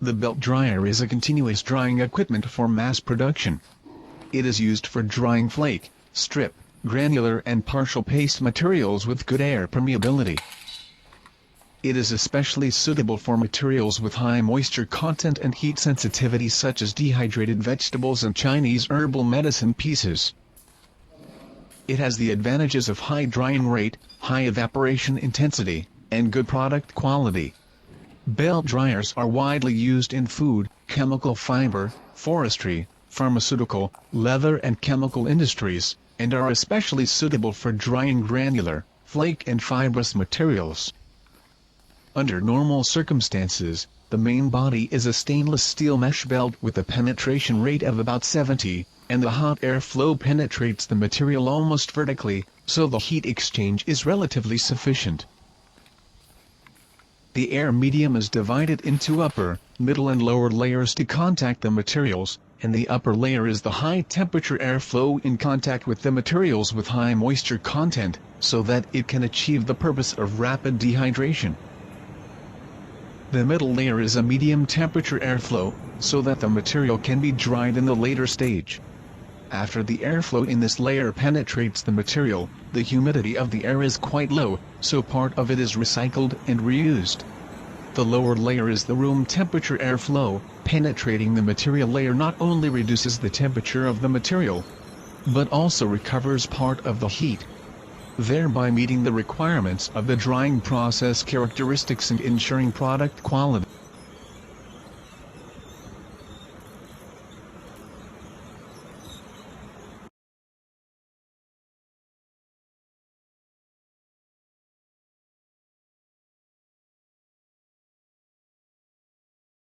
The belt dryer is a continuous drying equipment for mass production. It is used for drying flake, strip, granular and partial paste materials with good air permeability. It is especially suitable for materials with high moisture content and heat sensitivity such as dehydrated vegetables and Chinese herbal medicine pieces. It has the advantages of high drying rate, high evaporation intensity, and good product quality. Belt dryers are widely used in food, chemical fiber, forestry, pharmaceutical, leather and chemical industries, and are especially suitable for drying granular, flake and fibrous materials. Under normal circumstances, the main body is a stainless steel mesh belt with a penetration rate of about 70, and the hot air flow penetrates the material almost vertically, so the heat exchange is relatively sufficient. The air medium is divided into upper, middle and lower layers to contact the materials, and the upper layer is the high-temperature airflow in contact with the materials with high moisture content, so that it can achieve the purpose of rapid dehydration. The middle layer is a medium-temperature airflow, so that the material can be dried in the later stage. After the airflow in this layer penetrates the material, the humidity of the air is quite low, so part of it is recycled and reused. The lower layer is the room temperature airflow. Penetrating the material layer not only reduces the temperature of the material, but also recovers part of the heat, thereby meeting the requirements of the drying process characteristics and ensuring product quality.